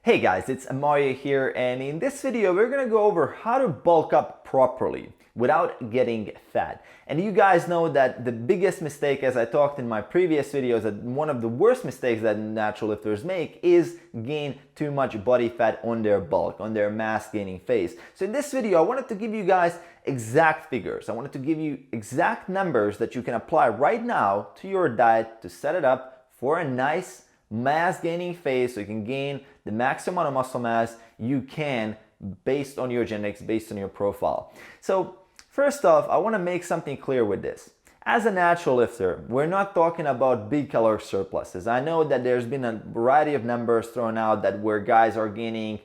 Hey guys, it's Mario here, and in this video we're gonna go over how to bulk up properly without getting fat. And you guys know that the biggest mistake, as I talked in my previous videos, that one of the worst mistakes that natural lifters make is gain too much body fat on their bulk, on their mass gaining phase. So in this video I wanted to give you guys exact figures. I wanted to give you exact numbers that you can apply right now to your diet to set it up for a nice mass gaining phase, so you can gain the maximum amount of muscle mass you can based on your genetics, based on your profile. So first off, I want to make something clear with this. As a natural lifter, we're not talking about big caloric surpluses. I know that there's been a variety of numbers thrown out that where guys are gaining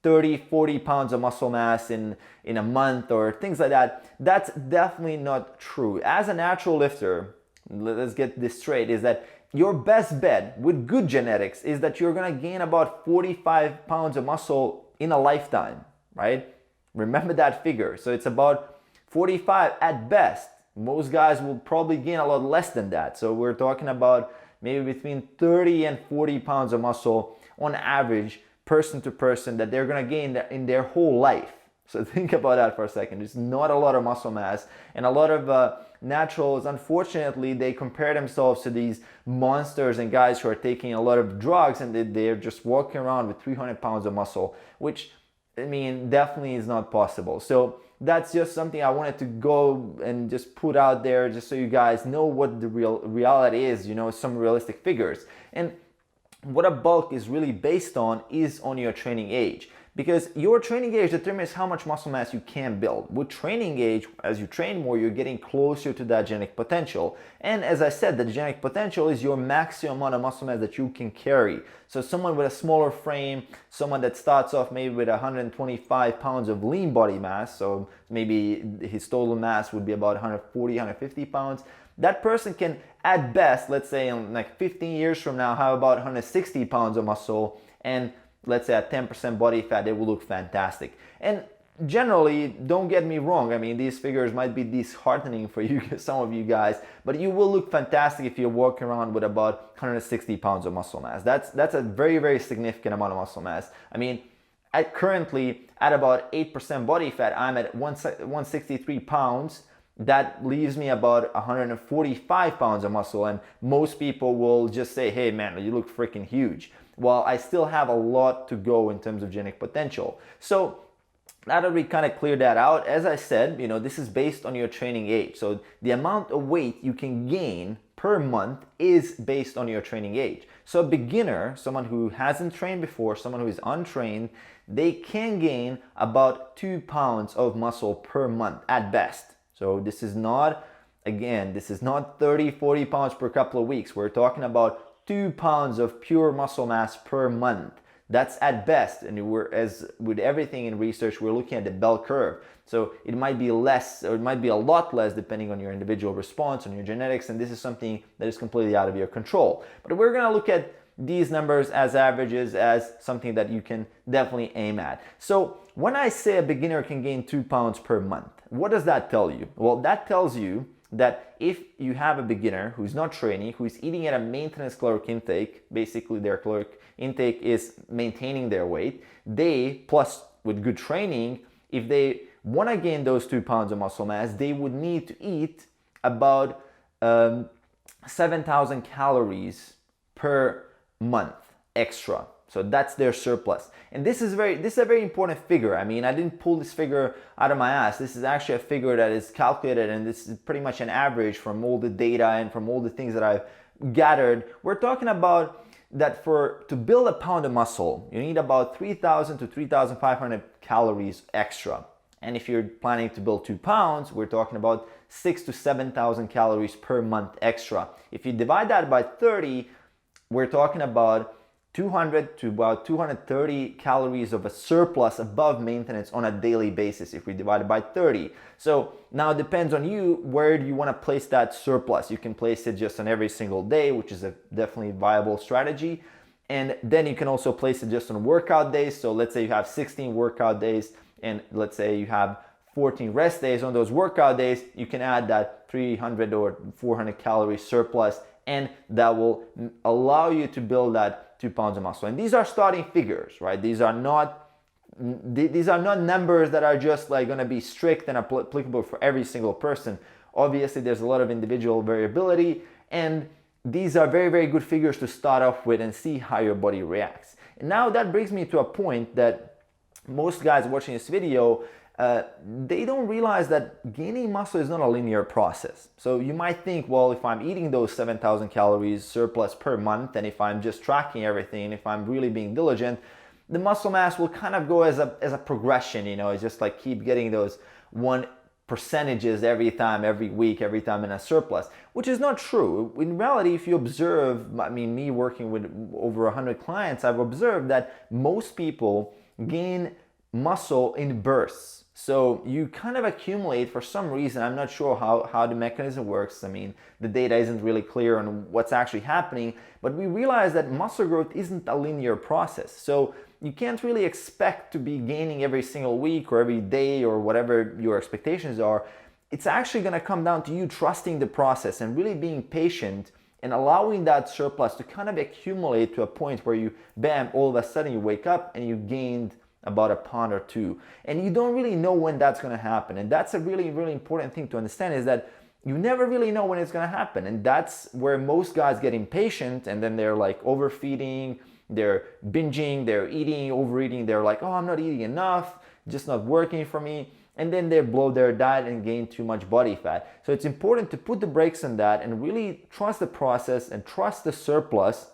30-40 pounds of muscle mass in a month or things like that. That's definitely not true. As a natural lifter, let's get this straight, is that your best bet with good genetics is that you're gonna gain about 45 pounds of muscle in a lifetime, right? Remember that figure. So it's about 45 at best. Most guys will probably gain a lot less than that. So we're talking about maybe between 30 and 40 pounds of muscle on average, person to person, that they're gonna gain in their whole life. So think about that for a second. There's not a lot of muscle mass, and a lot of naturals, unfortunately, they compare themselves to these monsters and guys who are taking a lot of drugs, and they're just walking around with 300 pounds of muscle, which, I mean, definitely is not possible. So that's just something I wanted to go and just put out there, just so you guys know what the reality is, you know, some realistic figures. And what a bulk is really based on is on your training age, because your training age determines how much muscle mass you can build. With training age, as you train more, you're getting closer to that genic potential. And as I said, the genic potential is your maximum amount of muscle mass that you can carry. So someone with a smaller frame, someone that starts off maybe with 125 pounds of lean body mass, so maybe his total mass would be about 140, 150 pounds, that person can, at best, let's say in like 15 years from now, have about 160 pounds of muscle, and let's say at 10% body fat, they will look fantastic. And generally, don't get me wrong, I mean, these figures might be disheartening for you, some of you guys, but you will look fantastic if you're walking around with about 160 pounds of muscle mass. That's a very, very significant amount of muscle mass. I mean, currently at about 8% body fat, I'm at 163 pounds. That leaves me about 145 pounds of muscle, and most people will just say, hey man, you look freaking huge. Well, I still have a lot to go in terms of genic potential. So now that we kind of cleared that out, as I said, you know, this is based on your training age. So the amount of weight you can gain per month is based on your training age. So a beginner, someone who hasn't trained before, someone who is untrained, they can gain about 2 pounds of muscle per month at best. So this is not, again, this is not 30-40 pounds per couple of weeks. We're talking about 2 pounds of pure muscle mass per month. That's at best, and as with everything in research, we're looking at the bell curve. So it might be less, or it might be a lot less, depending on your individual response, on your genetics, and this is something that is completely out of your control. But we're gonna look at these numbers as averages, as something that you can definitely aim at. So when I say a beginner can gain 2 pounds per month, what does that tell you? Well, that tells you that if you have a beginner who's not training, who's eating at a maintenance caloric intake, basically their caloric intake is maintaining their weight, they, plus with good training, if they want to gain those 2 pounds of muscle mass, they would need to eat about 7,000 calories per month extra. So that's their surplus. And this is a very important figure. I mean, I didn't pull this figure out of my ass. This is actually a figure that is calculated, and this is pretty much an average from all the data and from all the things that I've gathered. We're talking about that to build a pound of muscle, you need about 3,000 to 3,500 calories extra. And if you're planning to build 2 pounds, we're talking about 6,000 to 7,000 calories per month extra. If you divide that by 30, we're talking about 200 to about 230 calories of a surplus above maintenance on a daily basis if we divide it by 30. So now it depends on you, where do you want to place that surplus. You can place it just on every single day, which is a definitely viable strategy. And then you can also place it just on workout days. So let's say you have 16 workout days, and let's say you have 14 rest days. On those workout days, you can add that 300 or 400 calorie surplus, and that will allow you to build that 2 pounds of muscle. And these are starting figures, right? These are not numbers that are just like going to be strict and applicable for every single person. Obviously, there's a lot of individual variability, and these are very, very good figures to start off with and see how your body reacts. And now that brings me to a point that most guys watching this video, they don't realize that gaining muscle is not a linear process. So you might think, well, if I'm eating those 7,000 calories surplus per month, and if I'm just tracking everything, if I'm really being diligent, the muscle mass will kind of go as a progression, you know. It's just like keep getting those percentages every time, every week, every time in a surplus, which is not true. In reality, if you observe, I mean, me working with over 100 clients, I've observed that most people gain muscle in bursts. So you kind of accumulate for some reason. I'm not sure how the mechanism works. I mean, the data isn't really clear on what's actually happening, but we realize that muscle growth isn't a linear process. So you can't really expect to be gaining every single week or every day or whatever your expectations are. It's actually going to come down to you trusting the process and really being patient and allowing that surplus to kind of accumulate to a point where you, bam, all of a sudden you wake up and you gained about a pound or two. And you don't really know when that's going to happen. And that's a really, really important thing to understand, is that you never really know when it's going to happen. And that's where most guys get impatient, and then they're like overfeeding, they're binging, they're eating, overeating, they're like, oh, I'm not eating enough, just not working for me. And then they blow their diet and gain too much body fat. So it's important to put the brakes on that and really trust the process and trust the surplus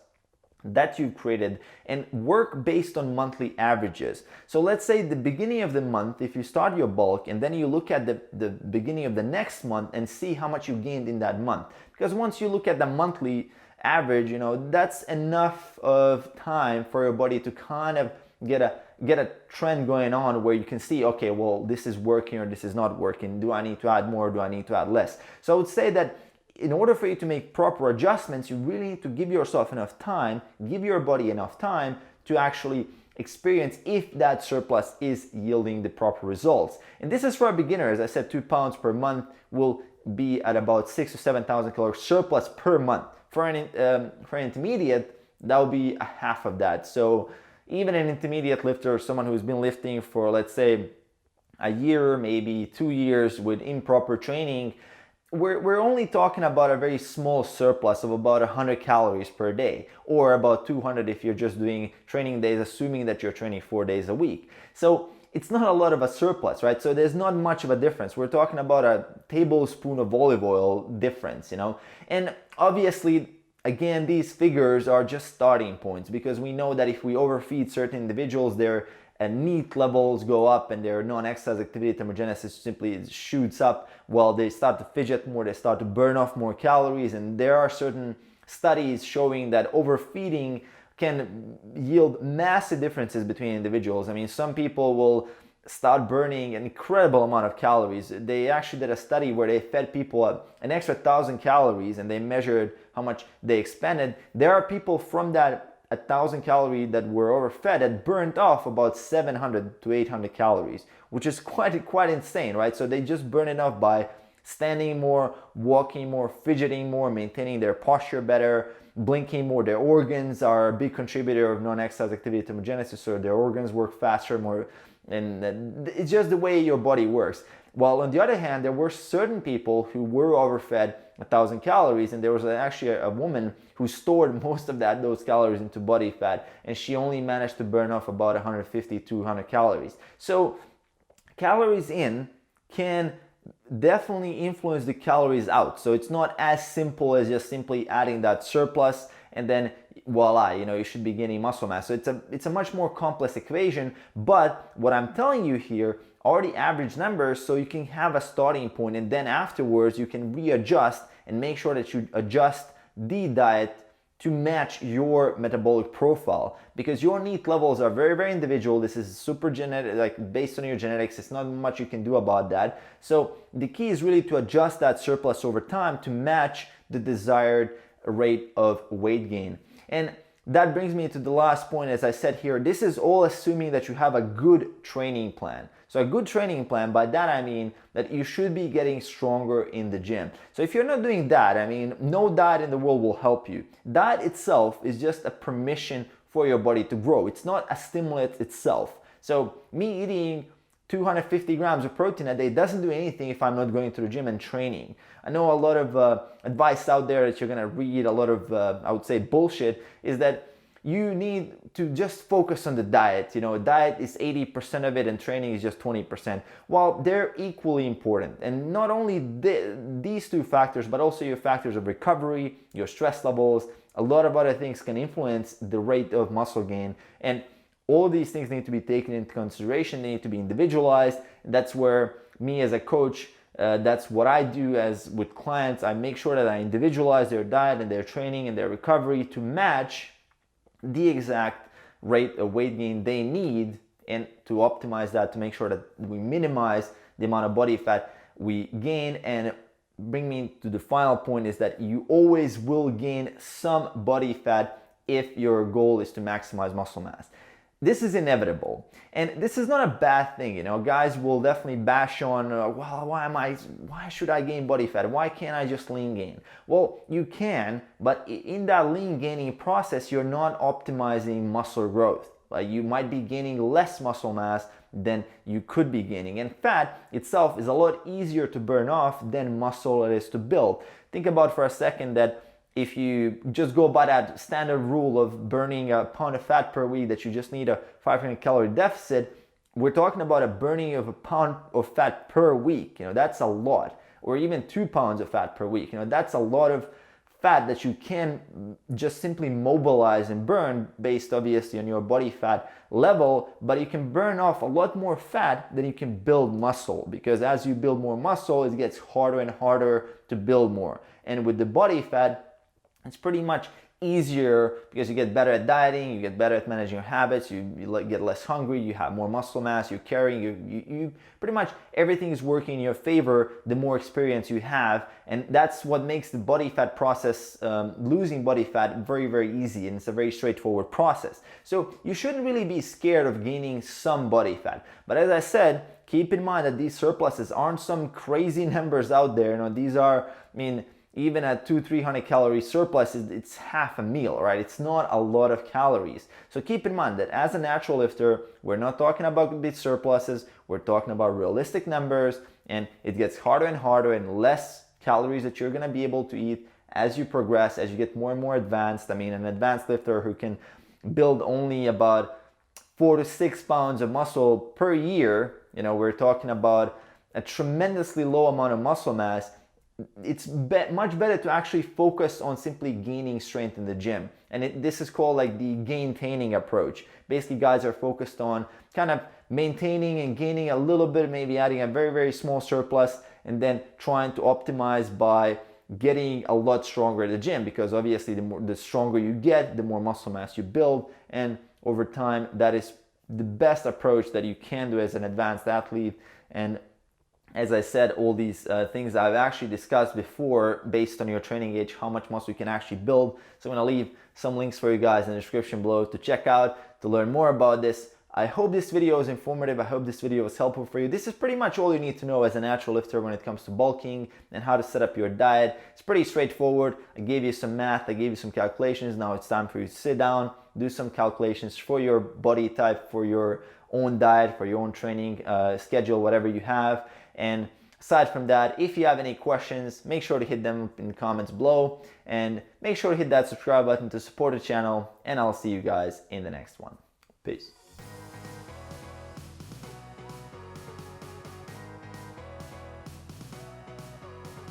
that you've created and work based on monthly averages. So let's say the beginning of the month, if you start your bulk and then you look at the beginning of the next month and see how much you gained in that month. Because once you look at the monthly average, you know, that's enough of time for your body to kind of get a trend going on where you can see, okay, well, this is working or this is not working. Do I need to add more? Do I need to add less? So I would say that in order for you to make proper adjustments, you really need to give yourself enough time, give your body enough time to actually experience if that surplus is yielding the proper results. And this is for a beginner. As I said, 2 pounds per month will be at about 6,000 to 7,000 calories surplus per month. For an intermediate, that will be a half of that. So even an intermediate lifter, someone who's been lifting for, let's say, a year, maybe 2 years with improper training, we're only talking about a very small surplus of about 100 calories per day, or about 200 if you're just doing training days, assuming that you're training 4 days a week. So it's not a lot of a surplus, right? So there's not much of a difference. We're talking about a tablespoon of olive oil difference, you know? And obviously, again, these figures are just starting points, because we know that if we overfeed certain individuals, their NEAT levels go up and their non-exercise activity thermogenesis simply shoots up. Well, they start to fidget more, they start to burn off more calories, and there are certain studies showing that overfeeding can yield massive differences between individuals. I mean, some people will start burning an incredible amount of calories. They actually did a study where they fed people an extra 1,000 calories and they measured how much they expended. There are people from that 1,000 calories that were overfed that burnt off about 700 to 800 calories, which is quite insane, right? So they just burn it off by standing more, walking more, fidgeting more, maintaining their posture better, blinking more. Their organs are a big contributor of non-exercise activity thermogenesis, so their organs work faster, more, and it's just the way your body works. While on the other hand, there were certain people who were overfed 1,000 calories, and there was actually a woman who stored most of those calories into body fat, and she only managed to burn off about 150 to 200 calories. So calories in can definitely influence the calories out. So it's not as simple as just simply adding that surplus and then voila, you know, you should be gaining muscle mass. So it's a much more complex equation, but what I'm telling you here are the average numbers, so you can have a starting point, and then afterwards you can readjust and make sure that you adjust the diet to match your metabolic profile, because your NEAT levels are very, very individual. This is super genetic, like based on your genetics. It's not much you can do about that. So the key is really to adjust that surplus over time to match the desired rate of weight gain. And that brings me to the last point. As I said here, this is all assuming that you have a good training plan. So a good training plan, by that I mean that you should be getting stronger in the gym. So if you're not doing that, I mean, no diet in the world will help you. Diet itself is just a permission for your body to grow. It's not a stimulant itself. So me eating 250 grams of protein a day doesn't do anything if I'm not going to the gym and training. I know a lot of advice out there that you're gonna read, a lot of, I would say, bullshit, is that you need to just focus on the diet. You know, diet is 80% of it and training is just 20%. Well, they're equally important. And not only these two factors, but also your factors of recovery, your stress levels, a lot of other things can influence the rate of muscle gain. And all of these things need to be taken into consideration. They need to be individualized. That's where me as a coach, that's what I do as with clients. I make sure that I individualize their diet and their training and their recovery to match the exact rate of weight gain they need, and to optimize that to make sure that we minimize the amount of body fat we gain. And bring me to the final point is that you always will gain some body fat if your goal is to maximize muscle mass. This is inevitable, and this is not a bad thing. You know, guys will definitely bash on, well, why should I gain body fat? Why can't I just lean gain? Well, you can, but in that lean gaining process, you're not optimizing muscle growth. Like, you might be gaining less muscle mass than you could be gaining. And fat itself is a lot easier to burn off than muscle it is to build. Think about for a second that if you just go by that standard rule of burning a pound of fat per week, that you just need a 500 calorie deficit, we're talking about a burning of a pound of fat per week. You know, that's a lot. Or even 2 pounds of fat per week. You know, that's a lot of fat that you can just simply mobilize and burn based obviously on your body fat level, but you can burn off a lot more fat than you can build muscle, because as you build more muscle, it gets harder and harder to build more. And with the body fat, it's pretty much easier because you get better at dieting, you get better at managing your habits, you get less hungry, you have more muscle mass, you're carrying, you pretty much everything is working in your favor the more experience you have. And that's what makes the body fat process, losing body fat, very, very easy, and it's a very straightforward process. So you shouldn't really be scared of gaining some body fat. But as I said, keep in mind that these surpluses aren't some crazy numbers out there. You know, these are, I mean, even at 200-300 calorie surplus, it's half a meal, right? It's not a lot of calories. So keep in mind that as a natural lifter, we're not talking about big surpluses, we're talking about realistic numbers, and it gets harder and harder and less calories that you're gonna be able to eat as you progress, as you get more and more advanced. I mean, an advanced lifter who can build only about 4 to 6 pounds of muscle per year, you know, we're talking about a tremendously low amount of muscle mass. It's much better to actually focus on simply gaining strength in the gym. And this is called like the gaintaining approach. Basically, guys are focused on kind of maintaining and gaining a little bit, maybe adding a very, very small surplus, and then trying to optimize by getting a lot stronger at the gym, because obviously the stronger you get, the more muscle mass you build. And over time, that is the best approach that you can do as an advanced athlete. And as I said, all these things I've actually discussed before based on your training age, how much muscle you can actually build. So I'm gonna leave some links for you guys in the description below to check out, to learn more about this. I hope this video was informative. I hope this video was helpful for you. This is pretty much all you need to know as a natural lifter when it comes to bulking and how to set up your diet. It's pretty straightforward. I gave you some math, I gave you some calculations. Now it's time for you to sit down, do some calculations for your body type, for your own diet, for your own training schedule, whatever you have. And aside from that, if you have any questions, make sure to hit them in the comments below, and make sure to hit that subscribe button to support the channel, and I'll see you guys in the next one. Peace.